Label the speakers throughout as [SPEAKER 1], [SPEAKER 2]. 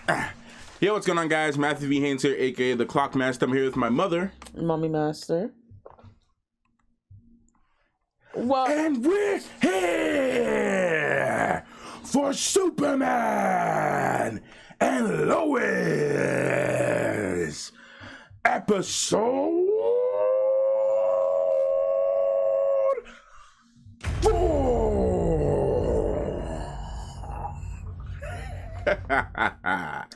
[SPEAKER 1] Yo, what's going on, guys? Matthew V. Haynes here, aka the Clock Master. I'm here with my mother,
[SPEAKER 2] Mommy Master. Well,
[SPEAKER 1] and we're here for Superman and Lois episode 4.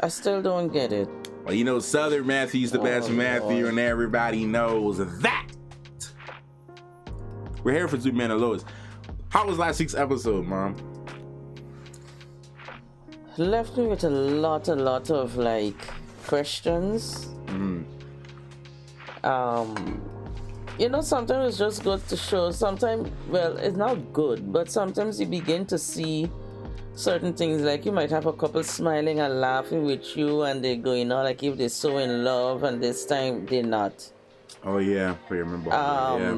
[SPEAKER 2] I still don't get it.
[SPEAKER 1] Well, you know, Southern Matthew's the best Matthew, and everybody knows that. We're here for Superman and Lois. How was last week's episode, Mom?
[SPEAKER 2] Left me with a lot of like questions. You know, sometimes it's just good to show. Sometimes, well, it's not good, but sometimes you begin to see certain things. Like you might have a couple smiling and laughing with you, and they're going on like if they're so in love, and this time they're not.
[SPEAKER 1] Oh yeah, I remember. Yeah.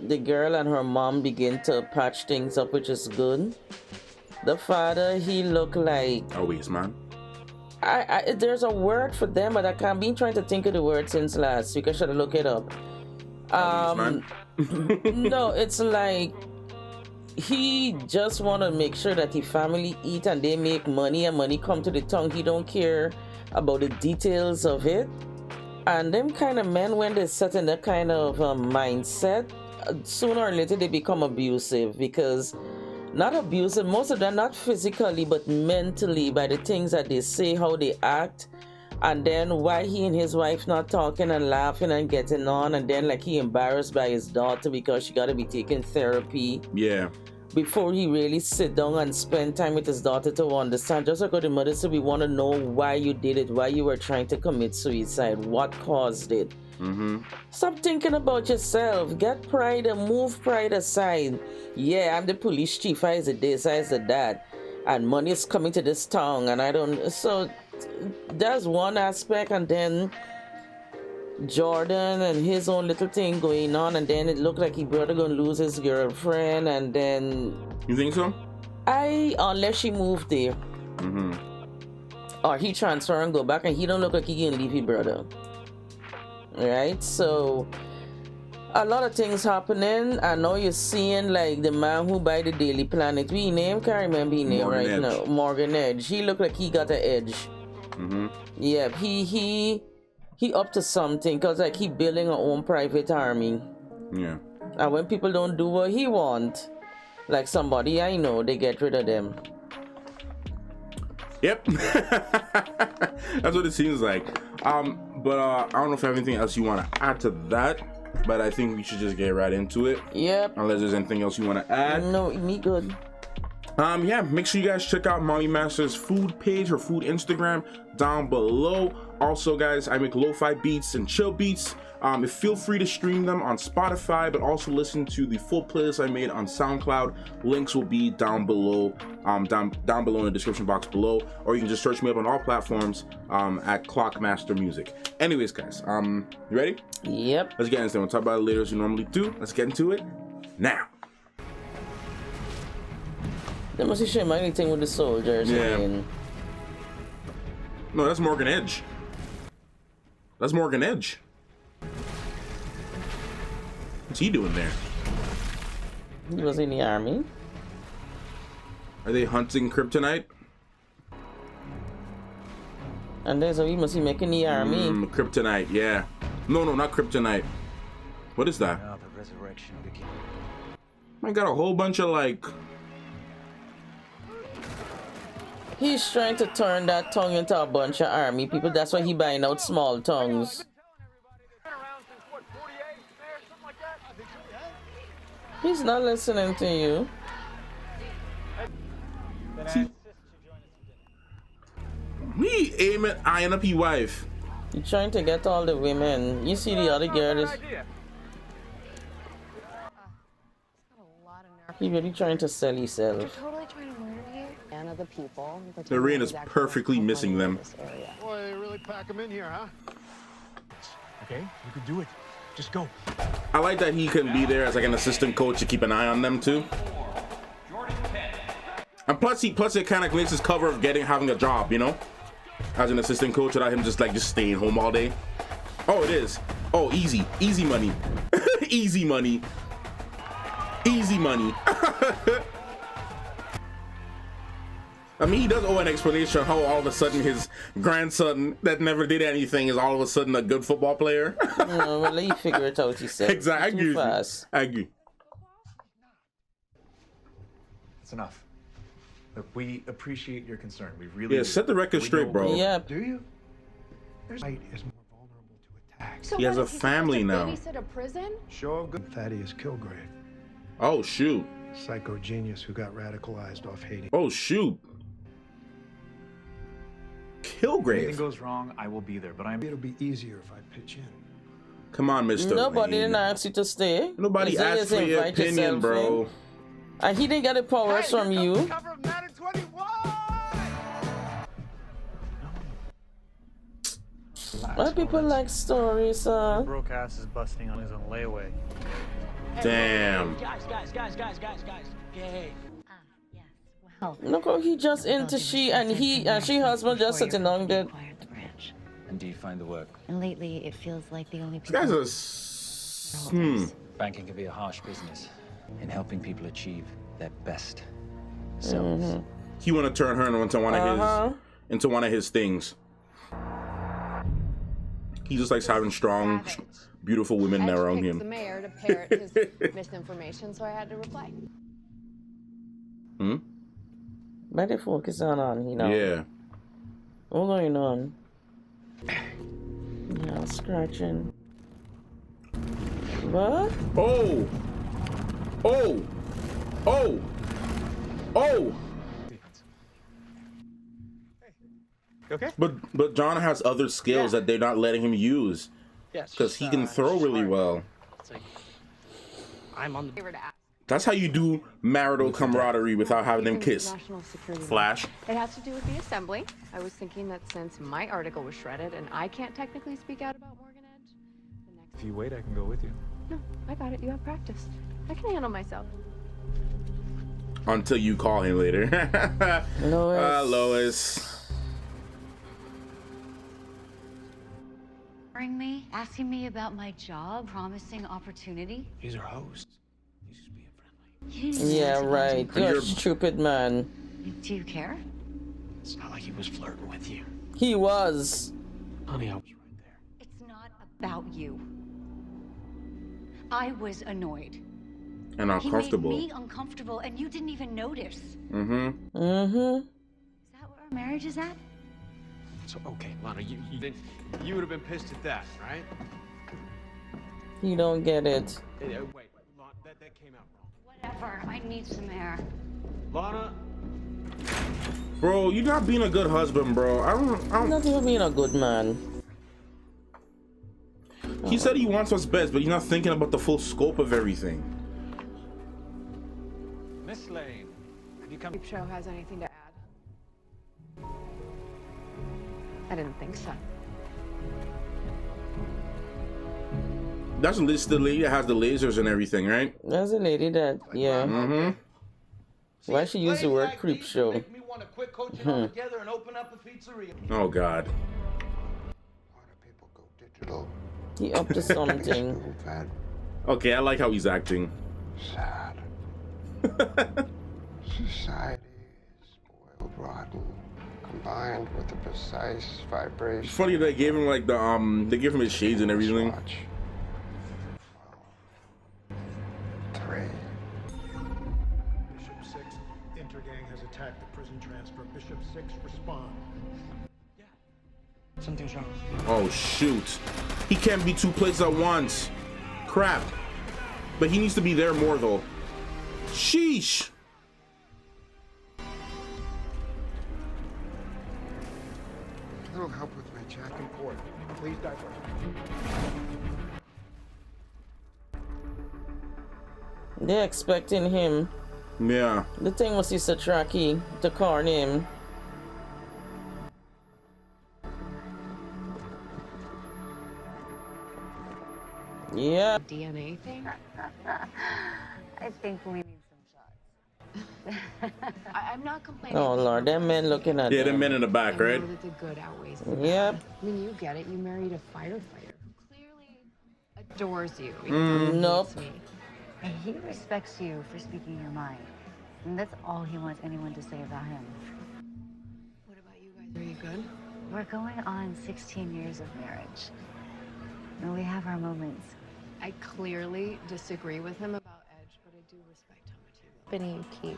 [SPEAKER 2] The girl and her mom begin to patch things up, which is good. The father, he looked like
[SPEAKER 1] Always, man.
[SPEAKER 2] there's a word for them, but I can't been trying to think of the word since last week. I should have looked it up.
[SPEAKER 1] Always, man.
[SPEAKER 2] No, it's like he just want to make sure that his family eat and they make money and money come to the tongue. He don't care about the details of it. And them kind of men, when they set in that kind of mindset, sooner or later they become abusive. Because not abusive, most of them not physically but mentally, by the things that they say, how they act, and then why he and his wife not talking and laughing and getting on, and then like he embarrassed by his daughter because she got to be taking therapy.
[SPEAKER 1] Yeah.
[SPEAKER 2] Before he really sit down and spend time with his daughter to understand. Just like the mother said, we want to know why you did it, why you were trying to commit suicide, what caused it. Stop thinking about yourself. Get pride and move pride aside. Yeah, I'm the police chief. I is a this, I is a that, and money is coming to this town, and I don't. So that's one aspect, and then Jordan and his own little thing going on, and then it looked like he brother gonna lose his girlfriend, and then
[SPEAKER 1] You think so?
[SPEAKER 2] unless she moved there, or he transfer and go back, and he don't look like he can leave his brother. Right, so a lot of things happening. I know you're seeing like the man who buy the Daily Planet. We name can't remember his name
[SPEAKER 1] Morgan
[SPEAKER 2] right
[SPEAKER 1] Edge.
[SPEAKER 2] now. Morgan Edge. He looked like he got an edge. Yeah, he up to something, cause like he building a own private army.
[SPEAKER 1] Yeah.
[SPEAKER 2] And when people don't do what he want, like somebody I know, they get rid of them.
[SPEAKER 1] Yep. That's what it seems like. But I don't know if you have anything else you want to add to that, but I think we should just get right into it.
[SPEAKER 2] Yep.
[SPEAKER 1] Unless there's anything else you want to add.
[SPEAKER 2] No, me good.
[SPEAKER 1] Yeah, make sure you guys check out Mommy Master's food page, her food Instagram down below. Also, guys, I make lo-fi beats and chill beats. Feel free to stream them on Spotify, but also listen to the full playlist I made on SoundCloud. Links will be down below, down below in the description box below, or you can just search me up on all platforms at Clockmaster Music. Anyways, guys, you ready?
[SPEAKER 2] Yep.
[SPEAKER 1] Let's get into it. We'll talk about it later as we normally do. Let's get into it now.
[SPEAKER 2] They must be showing anything with the soldiers.
[SPEAKER 1] Yeah.
[SPEAKER 2] I mean.
[SPEAKER 1] No, that's Morgan Edge. That's Morgan Edge. What's he doing there?
[SPEAKER 2] He was in the army.
[SPEAKER 1] Are they hunting kryptonite?
[SPEAKER 2] And there's a we must be making the army.
[SPEAKER 1] Kryptonite, yeah. No, not kryptonite. What is that?
[SPEAKER 3] Now the resurrection begins.
[SPEAKER 1] I got a whole bunch of like.
[SPEAKER 2] He's trying to turn that tongue into a bunch of army people. That's why he buying out small tongues. He's not listening to you.
[SPEAKER 1] See? Me aiming eyeing up his wife.
[SPEAKER 2] He's trying to get all the women. You see the other girl is. He really trying to sell himself.
[SPEAKER 4] Totally trying to murder you. And of the people.
[SPEAKER 1] The rain is perfectly missing them.
[SPEAKER 5] Boy, they really pack them in here, huh?
[SPEAKER 3] Okay, you can do it. Just go.
[SPEAKER 1] I like that he can be there as like an assistant coach to keep an eye on them too. And plus it kind of makes his cover of having a job, you know. as an assistant coach without him just staying home all day? Oh, it is. Oh, easy money. Easy money. Easy money. I mean, he does owe an explanation how all of a sudden his grandson that never did anything is all of a sudden a good football player.
[SPEAKER 2] No, well, let you figure it out, he said.
[SPEAKER 1] Exactly.
[SPEAKER 2] Too fast.
[SPEAKER 1] I agree.
[SPEAKER 3] It's enough. Look, we appreciate your concern. We really
[SPEAKER 1] Yeah, set the record straight, bro.
[SPEAKER 2] Yeah.
[SPEAKER 3] Do you? There's light is more vulnerable to attack.
[SPEAKER 4] So
[SPEAKER 1] He has
[SPEAKER 4] what,
[SPEAKER 1] a
[SPEAKER 4] is he
[SPEAKER 1] family
[SPEAKER 4] supposed to
[SPEAKER 1] now.
[SPEAKER 4] babysit a prison?
[SPEAKER 5] Show of good.
[SPEAKER 3] Thaddeus Kilgrave,
[SPEAKER 1] Oh, shoot.
[SPEAKER 3] psycho genius who got radicalized off Haiti.
[SPEAKER 1] Oh, shoot.
[SPEAKER 3] If
[SPEAKER 1] Kilgrave.
[SPEAKER 3] anything goes wrong, I will be there, but
[SPEAKER 5] It'll be easier if I pitch in.
[SPEAKER 1] Come on, Mr.
[SPEAKER 2] Nobody
[SPEAKER 1] Lane.
[SPEAKER 2] didn't ask you to stay.
[SPEAKER 1] Nobody
[SPEAKER 2] You say
[SPEAKER 1] asked
[SPEAKER 2] you
[SPEAKER 1] for your
[SPEAKER 2] invite
[SPEAKER 1] opinion,
[SPEAKER 2] yourself
[SPEAKER 1] bro.
[SPEAKER 2] in. And he didn't get the powers from you.
[SPEAKER 5] Cover of Madden 21.
[SPEAKER 2] Why people like stories,
[SPEAKER 6] Broke ass is busting on his own layaway.
[SPEAKER 1] Damn.
[SPEAKER 7] Guys. Yay.
[SPEAKER 4] Yes. Well,
[SPEAKER 2] Look how he just into she and he and she husband just sitting on there.
[SPEAKER 8] Acquired the branch.
[SPEAKER 9] And do you find the work?
[SPEAKER 8] And lately, it feels like the only
[SPEAKER 1] This
[SPEAKER 8] people.
[SPEAKER 1] guy's a...
[SPEAKER 9] Banking can be a harsh business in helping people achieve their best selves.
[SPEAKER 1] He want to turn her into one of his things. He just likes having strong, beautiful women
[SPEAKER 4] I had to
[SPEAKER 1] around
[SPEAKER 4] pick
[SPEAKER 1] him.
[SPEAKER 4] the mayor to parrot his misinformation, so I had to reply.
[SPEAKER 2] Better focus on, you know.
[SPEAKER 1] Yeah.
[SPEAKER 2] What's going on? Yeah, scratching. What?
[SPEAKER 1] Oh. Oh. Oh. Oh.
[SPEAKER 6] Okay.
[SPEAKER 1] But John has other skills that they're not letting him use
[SPEAKER 6] Yes.
[SPEAKER 1] because he can throw really well.
[SPEAKER 6] It's like I'm on the.
[SPEAKER 4] Favor to ask.
[SPEAKER 1] That's how you do marital camaraderie without having them kiss.
[SPEAKER 4] National security.
[SPEAKER 1] Flash.
[SPEAKER 4] It has to do with the assembly. I was thinking that since my article was shredded and I can't technically speak out about Morgan Edge, the next.
[SPEAKER 3] If you wait, I can go with you.
[SPEAKER 4] No, I got it. You have practice. I can handle myself.
[SPEAKER 1] Until you call him later.
[SPEAKER 2] Lois.
[SPEAKER 1] Lois.
[SPEAKER 8] Ring me, asking me about my job, promising opportunity.
[SPEAKER 3] He's our host. He's just being friendly.
[SPEAKER 8] You didn't
[SPEAKER 2] Yeah,
[SPEAKER 8] want to
[SPEAKER 2] right.
[SPEAKER 8] go
[SPEAKER 2] You're a
[SPEAKER 1] You're-
[SPEAKER 2] stupid man.
[SPEAKER 8] Do you care?
[SPEAKER 3] It's not like he was flirting with you.
[SPEAKER 2] He was.
[SPEAKER 3] Honey, I was right there.
[SPEAKER 8] It's not about you. I was annoyed.
[SPEAKER 1] And uncomfortable.
[SPEAKER 8] He made me uncomfortable, and you didn't even notice.
[SPEAKER 1] Mm-hmm.
[SPEAKER 2] Mm-hmm.
[SPEAKER 8] Is that where our marriage is at?
[SPEAKER 5] So okay, Lana, you would have been pissed at that, right?
[SPEAKER 2] You don't get it.
[SPEAKER 5] Wait, Lana, that came out wrong.
[SPEAKER 8] Whatever. I need some air.
[SPEAKER 5] Lana,
[SPEAKER 1] Bro, you're not being a good husband, bro. I don't.
[SPEAKER 2] Not even being a good man.
[SPEAKER 1] He said he wants what's best, but he's not thinking about the full scope of everything.
[SPEAKER 9] Miss Lane, have you come?
[SPEAKER 4] Creep Show has anything to add? I didn't think so.
[SPEAKER 1] That's the lady that has the lasers and everything, right?
[SPEAKER 2] There's a lady that, yeah.
[SPEAKER 1] Mm-hmm.
[SPEAKER 2] Why she use the word creep show?
[SPEAKER 7] Make me want to quit coaching altogether and open up a pizzeria.
[SPEAKER 1] Oh God.
[SPEAKER 5] why do people go digital?
[SPEAKER 2] He up to something.
[SPEAKER 5] Fat,
[SPEAKER 1] Okay, I like how he's acting.
[SPEAKER 5] sad. Society is spoiled rotten, combined with the precise vibration.
[SPEAKER 1] It's funny they gave him like they gave him his shades and everything.
[SPEAKER 5] Watch. 3.
[SPEAKER 3] Bishop 6, Intergang has attacked the prison transfer. Bishop 6, respond.
[SPEAKER 7] Something's wrong.
[SPEAKER 1] Oh shoot. He can't be two places at once. Crap. But he needs to be there more though. Sheesh.
[SPEAKER 5] A little help with my jack and port. Please divert.
[SPEAKER 2] They're expecting him.
[SPEAKER 1] Yeah.
[SPEAKER 2] The thing was Sister Tracky to corn him. Yeah.
[SPEAKER 4] DNA thing?
[SPEAKER 8] I think we need some shots.
[SPEAKER 4] I'm not complaining.
[SPEAKER 2] Oh Lord, them men looking at
[SPEAKER 1] Yeah, the
[SPEAKER 2] them.
[SPEAKER 1] men in the back,
[SPEAKER 4] I
[SPEAKER 1] right?
[SPEAKER 4] know that the good outweighs the bad.
[SPEAKER 2] Yep.
[SPEAKER 4] I mean, you get it. You married a firefighter who clearly adores you.
[SPEAKER 2] Nope.
[SPEAKER 4] Hates me.
[SPEAKER 8] And he respects you for speaking your mind. And that's all he wants anyone to say about him.
[SPEAKER 4] What about you guys? Are you good?
[SPEAKER 8] We're going on 16 years of marriage. And we have our moments.
[SPEAKER 4] I clearly disagree with him about Edge, but I do respect how much he loves. Benny, you keep.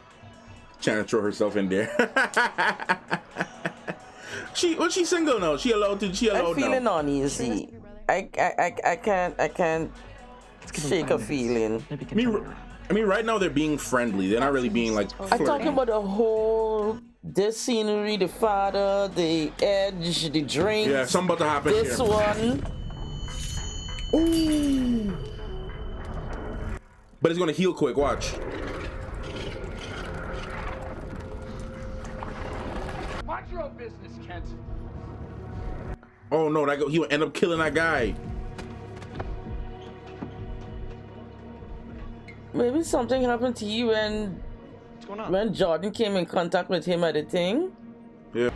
[SPEAKER 1] Trying to throw herself in there. She single now. She allowed to. She
[SPEAKER 2] I'm
[SPEAKER 1] allowed
[SPEAKER 2] feeling
[SPEAKER 1] now.
[SPEAKER 2] uneasy. I can't shake a feeling.
[SPEAKER 1] I mean, right now they're being friendly. They're not really being like.
[SPEAKER 2] I'm
[SPEAKER 1] flirty.
[SPEAKER 2] talking about the whole this scenery, the father, the Edge, the drink.
[SPEAKER 1] Yeah, something about to happen
[SPEAKER 2] This
[SPEAKER 1] here.
[SPEAKER 2] one.
[SPEAKER 1] Ooh. But it's gonna heal quick. Watch.
[SPEAKER 7] Mind your own business, Kent.
[SPEAKER 1] Oh no, he will end up killing that guy.
[SPEAKER 2] Maybe something happened to you
[SPEAKER 6] What's going on?
[SPEAKER 2] when Jordan came in contact with him at the thing.
[SPEAKER 1] Yeah.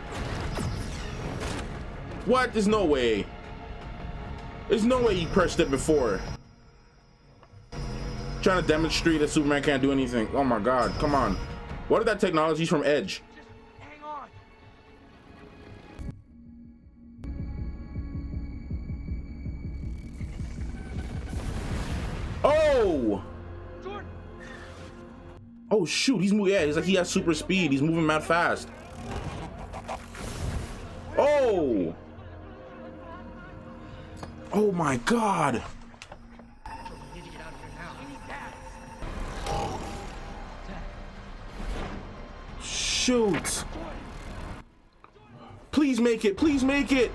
[SPEAKER 1] What? There's no way. There's no way he pressed it before. Trying to demonstrate that Superman can't do anything. Oh my God! Come on. What if that technology's from Edge?
[SPEAKER 7] Just hang on.
[SPEAKER 1] Oh!
[SPEAKER 7] Jordan.
[SPEAKER 1] Oh shoot! He's moving. Yeah, he's like he has super speed. He's moving mad fast. Oh! Oh my God!
[SPEAKER 7] We need to get out of here now. We need Dad.
[SPEAKER 1] Shoot! Please make it! Please make it!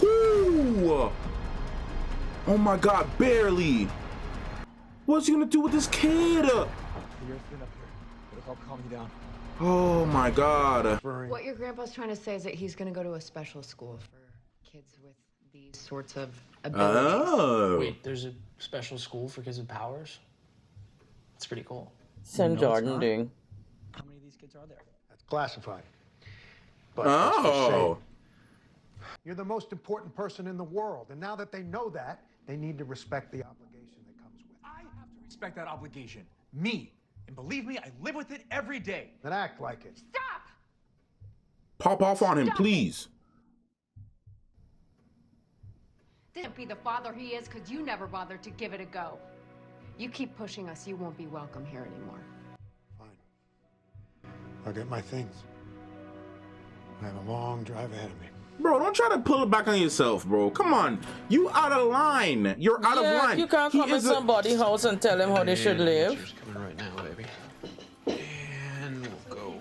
[SPEAKER 1] Whoo! Oh my God! Barely. What's he gonna do with this kid?
[SPEAKER 3] You're up here. It'll help calm you down.
[SPEAKER 1] Oh my God!
[SPEAKER 4] What your grandpa's trying to say is that he's going to go to a special school for kids with these sorts of abilities.
[SPEAKER 1] Oh.
[SPEAKER 10] Wait, there's a special school for kids with powers? It's pretty cool.
[SPEAKER 2] Send
[SPEAKER 3] No, it's
[SPEAKER 2] Jordan
[SPEAKER 3] not.
[SPEAKER 2] doing.
[SPEAKER 10] How many of these kids are there?
[SPEAKER 5] That's classified. But let's just say,
[SPEAKER 1] Oh.
[SPEAKER 11] You're the most important person in the world, and now that they know that, they need to respect the obligation that comes with it.
[SPEAKER 3] I have to respect that obligation. Me. And believe me, I live with it every day.
[SPEAKER 11] Then act like it.
[SPEAKER 4] Stop!
[SPEAKER 1] Pop off on him, please.
[SPEAKER 4] This can't be the father he is because you never bothered to give it a go. You keep pushing us, you won't be welcome here anymore.
[SPEAKER 11] Fine. I'll get my things. I have a long drive ahead of me.
[SPEAKER 1] Bro, don't try to pull it back on yourself, bro. Come on. You out of line. You're out of line.
[SPEAKER 2] You can't
[SPEAKER 1] He
[SPEAKER 2] come in
[SPEAKER 1] is a-
[SPEAKER 2] somebody's house and tell them how they should live.
[SPEAKER 10] Picture's coming right now, baby. And we'll go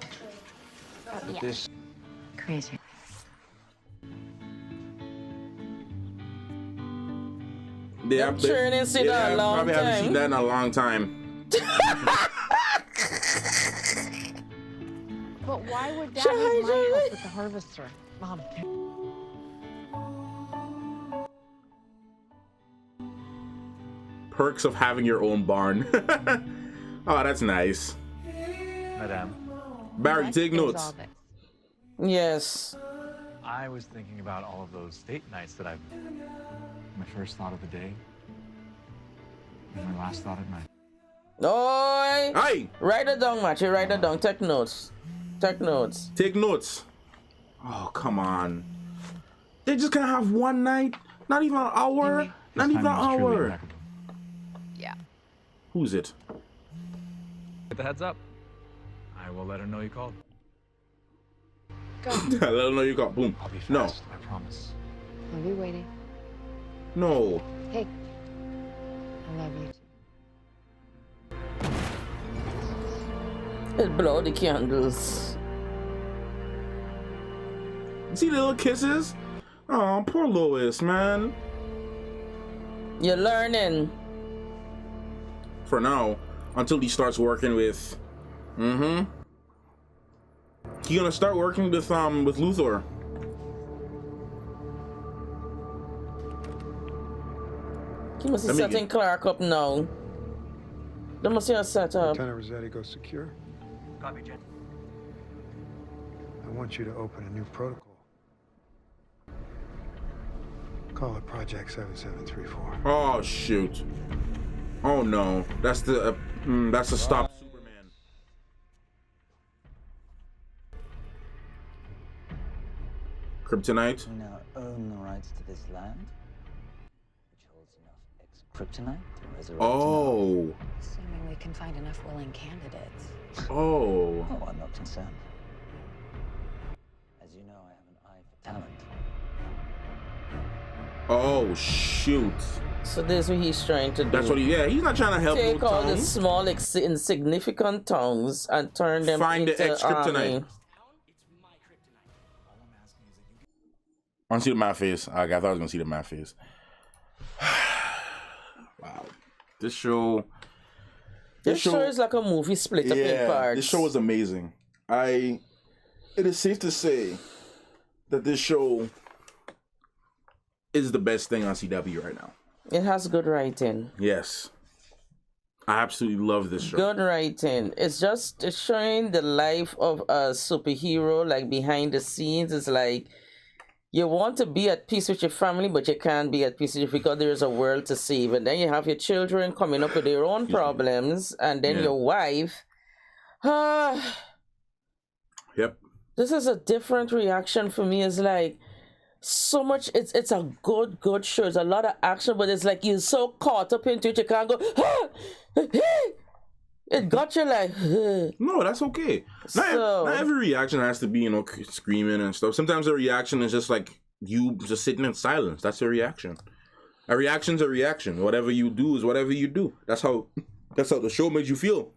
[SPEAKER 10] with this.
[SPEAKER 8] Crazy.
[SPEAKER 1] Yeah,
[SPEAKER 2] I'm sure they see that a long
[SPEAKER 1] probably haven't
[SPEAKER 2] time.
[SPEAKER 1] seen that in a long time.
[SPEAKER 4] But why would Dad leave my house with the harvester? Mom.
[SPEAKER 1] Perks of having your own barn. Oh, that's nice.
[SPEAKER 3] Madame,
[SPEAKER 1] Barry, take
[SPEAKER 4] Is
[SPEAKER 1] notes.
[SPEAKER 4] all this.
[SPEAKER 2] Yes.
[SPEAKER 3] I was thinking about all of those date nights that I've... My first thought of the day. And my last thought at night.
[SPEAKER 2] Oi!
[SPEAKER 1] Hey,
[SPEAKER 2] Write it down, Matthew. Write it down. Take notes. Take notes.
[SPEAKER 1] take notes. Oh, come on. They're just gonna have one night? Not even an hour? Not
[SPEAKER 3] This
[SPEAKER 1] even an
[SPEAKER 3] time it was truly
[SPEAKER 1] hour.
[SPEAKER 3] impeccable.
[SPEAKER 4] Yeah.
[SPEAKER 1] Who's it?
[SPEAKER 3] Get the heads up. I will let her know you called.
[SPEAKER 4] Go.
[SPEAKER 1] Let them know you got boom.
[SPEAKER 3] I'll be fast,
[SPEAKER 1] No,
[SPEAKER 3] I promise.
[SPEAKER 4] I'll be waiting.
[SPEAKER 1] no.
[SPEAKER 4] Hey. I love you too.
[SPEAKER 2] Let's blow the candles.
[SPEAKER 1] See the little kisses? Oh, poor Lois, man.
[SPEAKER 2] You're learning.
[SPEAKER 1] For now, until he starts working with. He gonna start working with Luthor.
[SPEAKER 2] He must be
[SPEAKER 1] Let me
[SPEAKER 2] setting
[SPEAKER 1] get-
[SPEAKER 2] Clark up now. They must have set up.
[SPEAKER 11] Lieutenant Rossetti, go secure.
[SPEAKER 6] Copy, Jen.
[SPEAKER 11] I want you to open a new protocol. Call it Project 7734.
[SPEAKER 1] Oh shoot. Oh no. That's the stop Superman. Kryptonite.
[SPEAKER 9] We now own the rights to this land, which holds enough ex-kryptonite to resurrect.
[SPEAKER 1] Oh.
[SPEAKER 12] Assuming we can find enough willing candidates.
[SPEAKER 1] Oh.
[SPEAKER 9] Oh, I'm not concerned. As you know, I have an eye for talent.
[SPEAKER 1] Oh shoot.
[SPEAKER 2] So this is what he's trying to do.
[SPEAKER 1] That's what he's not trying to help
[SPEAKER 2] Take
[SPEAKER 1] no
[SPEAKER 2] all the
[SPEAKER 1] tongues.
[SPEAKER 2] small, insignificant tongues and turn them
[SPEAKER 1] Find
[SPEAKER 2] into
[SPEAKER 1] the ex-kryptonite.
[SPEAKER 2] army.
[SPEAKER 1] I want to see the mad face. I thought I was gonna see the mad face. Wow. This show
[SPEAKER 2] is like a movie split up in parts.
[SPEAKER 1] This show was amazing. It is safe to say that this show is the best thing on CW right now.
[SPEAKER 2] It has good writing.
[SPEAKER 1] Yes. I absolutely love this show.
[SPEAKER 2] Good writing. It's showing the life of a superhero, like behind the scenes. It's like you want to be at peace with your family, but you can't be at peace with because there's a world to save. And then you have your children coming up with their own problems, and then your wife.
[SPEAKER 1] Yep.
[SPEAKER 2] This is a different reaction for me. It's like so much. It's a good show. It's a lot of action, but it's like you're so caught up into it, you can't go. It got you like.
[SPEAKER 1] No, that's okay. Not every reaction has to be, screaming and stuff. Sometimes a reaction is just like you just sitting in silence. That's a reaction. A reaction's a reaction. Whatever you do is whatever you do. That's how the show makes you feel.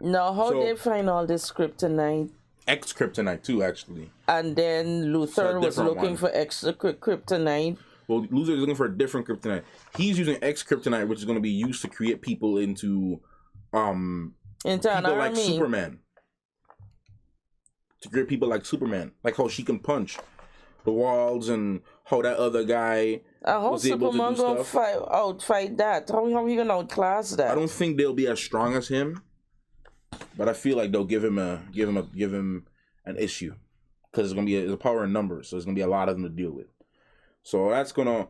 [SPEAKER 2] Now, how they find all this kryptonite?
[SPEAKER 1] Ex-kryptonite too, actually.
[SPEAKER 2] And then Luthor was looking for extra kryptonite.
[SPEAKER 1] Well, Luthor is looking for a different kryptonite. He's using ex-kryptonite, which is going to be used to create people into people like Superman. To create people like Superman, like how she can punch the walls, and how that other guy was able to do stuff.
[SPEAKER 2] Outfight that? How he gonna outclass that?
[SPEAKER 1] I don't think they'll be as strong as him, but I feel like they'll give him an issue because it's a power in numbers, so there's gonna be a lot of them to deal with. So that's gonna,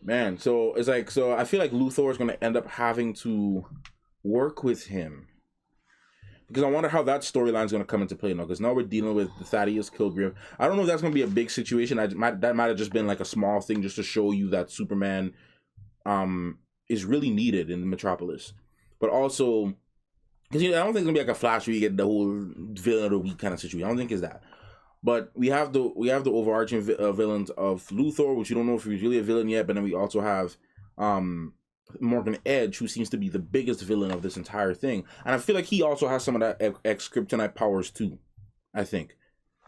[SPEAKER 1] man. So it's like, so I feel like Luthor is gonna end up having to work with him, because I wonder how that storyline is going to come into play now, because now we're dealing with Thaddeus Kilgrave. I don't know if that's going to be a big situation. That might have just been like a small thing just to show you that Superman is really needed in Metropolis. But also, because I don't think it's going to be like a Flash where you get the whole villain of the week kind of situation. I don't think it's that. But we have the overarching villains of Luthor, which you don't know if he's really a villain yet, but then we also have Morgan Edge, who seems to be the biggest villain of this entire thing, and I feel like he also has some of that ex-kryptonite powers too. I think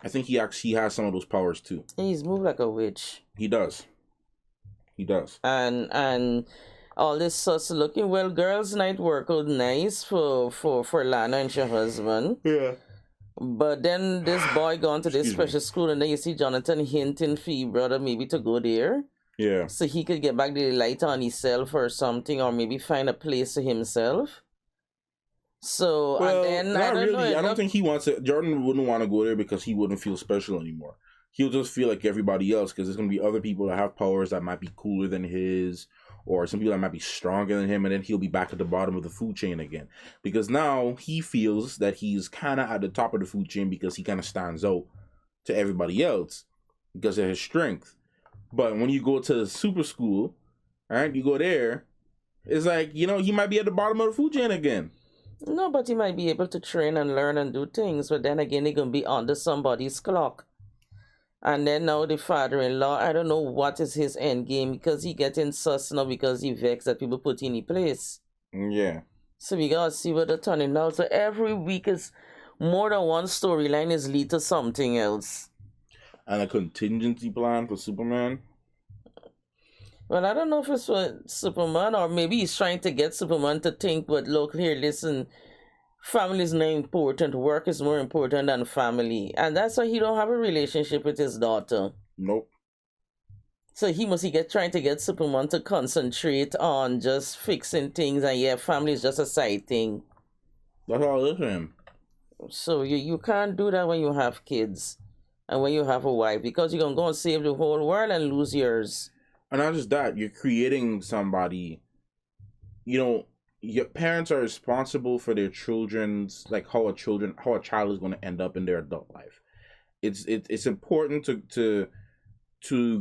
[SPEAKER 1] he actually has some of those powers too.
[SPEAKER 2] He's moved like a witch.
[SPEAKER 1] He does.
[SPEAKER 2] And all this sus looking well. Girls' night worked out nice for Lana and her husband.
[SPEAKER 1] Yeah.
[SPEAKER 2] But then this boy gone to this special school, and then you see Jonathan hinting for your brother maybe to go there.
[SPEAKER 1] Yeah.
[SPEAKER 2] So he could get back the light on himself or something, or maybe find a place for himself. So,
[SPEAKER 1] well,
[SPEAKER 2] and then
[SPEAKER 1] not
[SPEAKER 2] I don't
[SPEAKER 1] really.
[SPEAKER 2] know.
[SPEAKER 1] I don't think he wants it. Jordan wouldn't want to go there because he wouldn't feel special anymore. He'll just feel like everybody else, because there's going to be other people that have powers that might be cooler than his, or some people that might be stronger than him, and then he'll be back at the bottom of the food chain again. Because now he feels that he's kind of at the top of the food chain because he kind of stands out to everybody else because of his strength. But when you go to the super school, right, you go there, it's like, he might be at the bottom of the food chain again.
[SPEAKER 2] No, but he might be able to train and learn and do things, but then again, he's going to be under somebody's clock. And then now the father-in-law, I don't know what is his end game, because he getting sus now because he vexed that people put in his place.
[SPEAKER 1] Yeah.
[SPEAKER 2] So we got to see what they're turning out. So every week is more than one storyline is lead to something else. And
[SPEAKER 1] a contingency plan for Superman?
[SPEAKER 2] Well, I don't know if it's for Superman, or maybe he's trying to get Superman to think, but look here, listen, family is not important. Work is more important than family. And that's why he don't have a relationship with his daughter.
[SPEAKER 1] Nope.
[SPEAKER 2] So he must be trying to get Superman to concentrate on just fixing things, and yeah, family is just a side thing.
[SPEAKER 1] That's all it is for him.
[SPEAKER 2] So you can't do that when you have kids and when you have a wife, because you're gonna go and save the whole world and lose yours.
[SPEAKER 1] And not just that, you're creating somebody. You know, your parents are responsible for their children's, like how a child is going to end up in their adult life. It's important to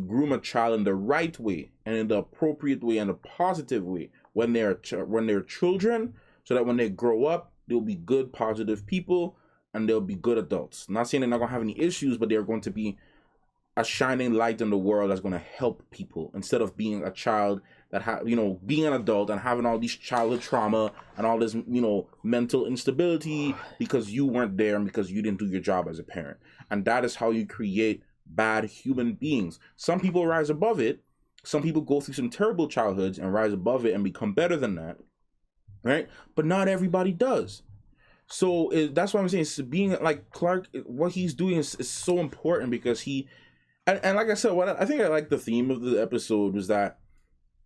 [SPEAKER 1] groom a child in the right way and in the appropriate way and the positive way when they're children, so that when they grow up, they'll be good, positive people and they'll be good adults. Not saying they're not gonna have any issues, but they're going to be a shining light in the world that's going to help people, instead of being a child that being an adult and having all these childhood trauma and all this mental instability because you weren't there and because you didn't do your job as a parent. And that is how you create bad human beings. Some people rise above it. Some people go through some terrible childhoods and rise above it and become better than that, right? But not everybody does. So that's what I'm saying. So being like Clark, what he's doing is so important, because he and like I said, what I think I like the theme of the episode was that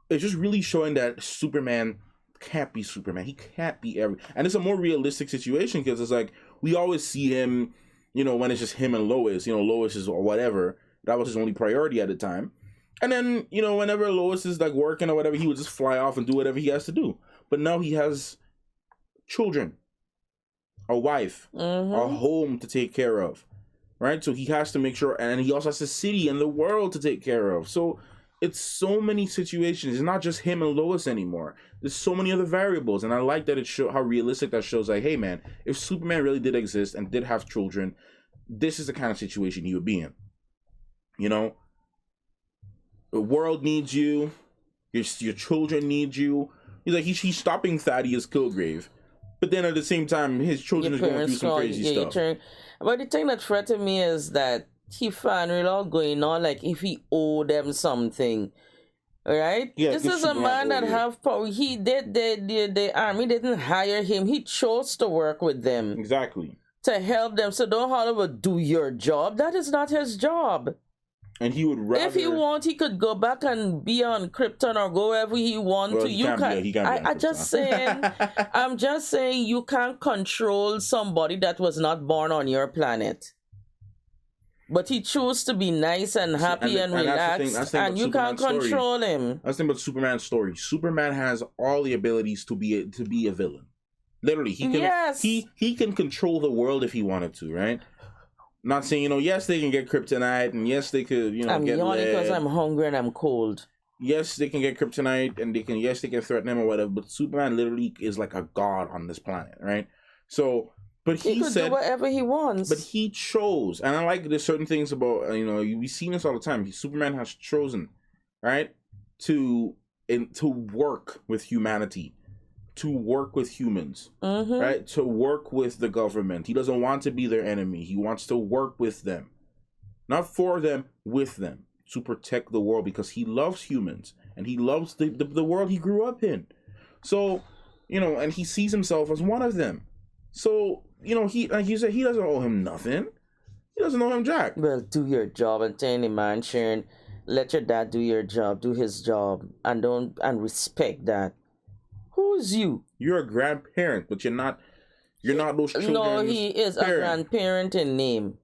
[SPEAKER 1] it's just really showing that Superman can't be Superman. He can't be and it's a more realistic situation, because it's like we always see him, when it's just him and Lois. Lois is or whatever. That was his only priority at the time. And then, whenever Lois is like working or whatever, he would just fly off and do whatever he has to do. But now he has children, a wife, a home to take care of, right? So he has to make sure, and he also has a city and the world to take care of. So it's so many situations. It's not just him and Lois anymore. There's so many other variables, and I like that it shows how realistic that shows. Like, hey man, if Superman really did exist and did have children, this is the kind of situation he would be in. The world needs you. Your children need you. He's stopping Thaddeus Kilgrave, but then at the same time, his children is going through some crazy stuff.
[SPEAKER 2] But the thing that threatened me is that he found it all going on, like if he owed them something, right?
[SPEAKER 1] Yeah,
[SPEAKER 2] this is a man that have power. He did the army didn't hire him. He chose to work with them.
[SPEAKER 1] Exactly.
[SPEAKER 2] To help them. So don't holler, do your job. That is not his job.
[SPEAKER 1] And he would rather...
[SPEAKER 2] If he want, he could go back and be on Krypton or go wherever he want to. You can't. I'm just saying you can't control somebody that was not born on your planet. But he chose to be nice and happy and relaxed, and you can't control him.
[SPEAKER 1] That's the thing about Superman's story. Superman has all the abilities to be a villain. Literally, he can.
[SPEAKER 2] Yes.
[SPEAKER 1] He can control the world if he wanted to, right? Not saying, yes, they can get kryptonite, and yes, they could,
[SPEAKER 2] I'm
[SPEAKER 1] get
[SPEAKER 2] yawning
[SPEAKER 1] lead.
[SPEAKER 2] because I'm hungry and I'm cold.
[SPEAKER 1] Yes, they can get kryptonite, and they can threaten him or whatever, but Superman literally is like a god on this planet, right? So, but he
[SPEAKER 2] could do whatever he wants.
[SPEAKER 1] But he chose, and I like there's certain things about, we've seen this all the time. Superman has chosen, right, to work with humanity, to work with humans, right? To work with the government. He doesn't want to be their enemy. He wants to work with them. Not for them, with them. To protect the world, because he loves humans. And he loves the world he grew up in. So, and he sees himself as one of them. So, he, like you said, he doesn't owe him nothing. He doesn't owe him jack.
[SPEAKER 2] Well, do your job and tell him, man, Sharon, let your dad do your job, do his job, and respect that. Who's you?
[SPEAKER 1] You're a grandparent, but you're not those children's
[SPEAKER 2] No, he is
[SPEAKER 1] parent.
[SPEAKER 2] a grandparent in name.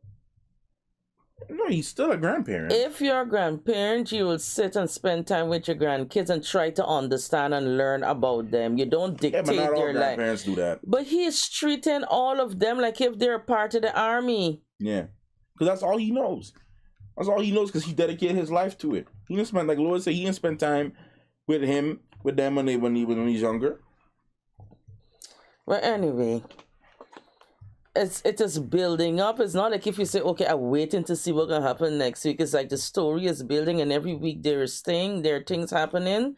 [SPEAKER 1] No, he's still a grandparent.
[SPEAKER 2] If you're a grandparent, you will sit and spend time with your grandkids and try to understand and learn about them. You don't dictate
[SPEAKER 1] but not all
[SPEAKER 2] their life.
[SPEAKER 1] grandparents do that.
[SPEAKER 2] But he's treating all of them like if they're part of the army.
[SPEAKER 1] Yeah, because that's all he knows. That's all he knows, because he dedicated his life to it. He didn't spend, like Lois said, he didn't spend time with them when he's younger.
[SPEAKER 2] Well, anyway, it is building up. It's not like if you say, okay, I'm waiting to see what's gonna happen next week. It's like the story is building, and every week there are things happening.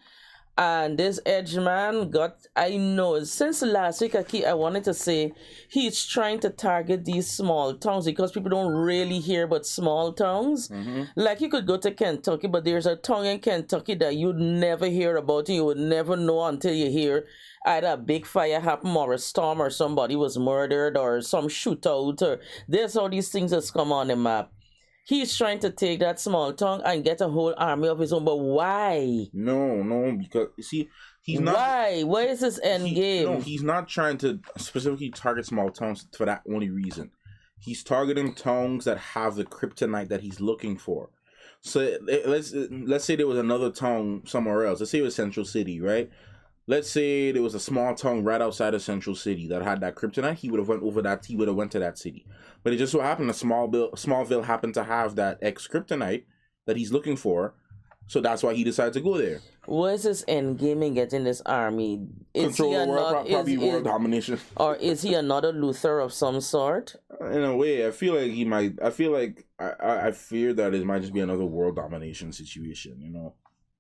[SPEAKER 2] And this Edge man I know since last week I wanted to say he's trying to target these small towns, because people don't really hear about small towns. Like you could go to Kentucky, but there's a town in Kentucky that you'd never hear about, and you would never know until you hear either a big fire happen or a storm or somebody was murdered or some shootout, or there's all these things that's come on the map. He's trying to take that small town and get a whole army of his own, but why?
[SPEAKER 1] No, because see, he's not.
[SPEAKER 2] Why? Where is his end game?
[SPEAKER 1] No, he's not trying to specifically target small towns for that only reason. He's targeting towns that have the kryptonite that he's looking for. So let's say there was another town somewhere else. Let's say it was Central City, right? Let's say there was a small town right outside of Central City that had that kryptonite. He would have went over that. He would have went to that city. But it just so happened Smallville happened to have that X kryptonite that he's looking for. So that's why he decided to go there.
[SPEAKER 2] Where's his end game in getting this army?
[SPEAKER 1] Control the world, probably world domination.
[SPEAKER 2] Or is he another Luther of some sort?
[SPEAKER 1] In a way, I feel like he might. I feel like I fear that it might just be another world domination situation. You know,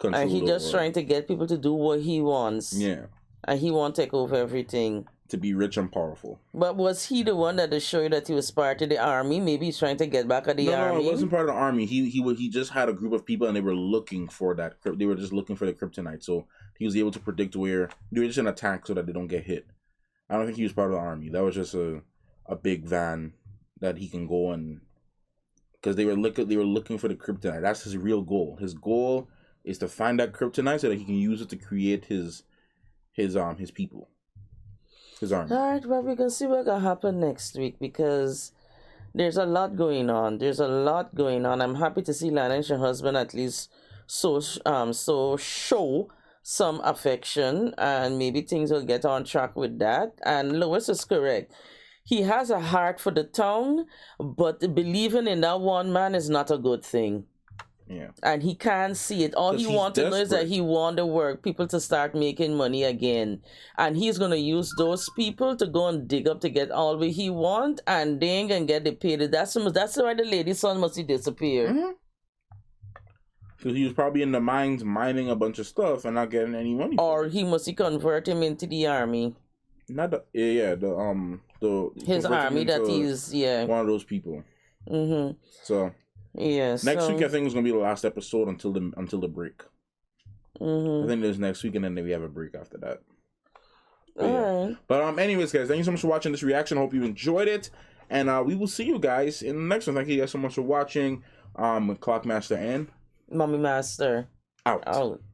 [SPEAKER 2] and he just trying to get people to do what he wants.
[SPEAKER 1] Yeah,
[SPEAKER 2] and he won't take over everything.
[SPEAKER 1] To be rich and powerful.
[SPEAKER 2] But was he the one that showed you that he was part of the army? Maybe he's trying to get back at the army.
[SPEAKER 1] No, it wasn't part of the army. He just had a group of people and they were looking for that. They were just looking for the kryptonite. So he was able to predict where they were just in attack so that they don't get hit. I don't think he was part of the army. That was just a big van that he can go and because they were looking for the kryptonite. That's his real goal. His goal is to find that kryptonite so that he can use it to create his people. All
[SPEAKER 2] right, well, we can see what's gonna happen next week because there's a lot going on. I'm happy to see Lana and her husband at least so show some affection, and maybe things will get on track with that. And Lois is correct. He has a heart for the town, but believing in that one man is not a good thing.
[SPEAKER 1] Yeah.
[SPEAKER 2] And he can't see it. All he wants to know is that he want the work people to start making money again. And he's going to use those people to go and dig up to get all what he want, and they ain't going to get the paid. That's why the lady's son must disappear.
[SPEAKER 1] Because he was probably in the mines mining a bunch of stuff and not getting any money.
[SPEAKER 2] Or he must convert him into the army.
[SPEAKER 1] Not the
[SPEAKER 2] his army that he's
[SPEAKER 1] one of those people.
[SPEAKER 2] Mm-hmm.
[SPEAKER 1] So
[SPEAKER 2] yes.
[SPEAKER 1] Next week I think is gonna be the last episode until the break.
[SPEAKER 2] Mm-hmm.
[SPEAKER 1] I think there's next week and then we have a break after that.
[SPEAKER 2] Alright.
[SPEAKER 1] But anyways, guys, thank you so much for watching this reaction. Hope you enjoyed it, and we will see you guys in the next one. Thank you guys so much for watching. Clockmaster and
[SPEAKER 2] Mommy Master
[SPEAKER 1] out.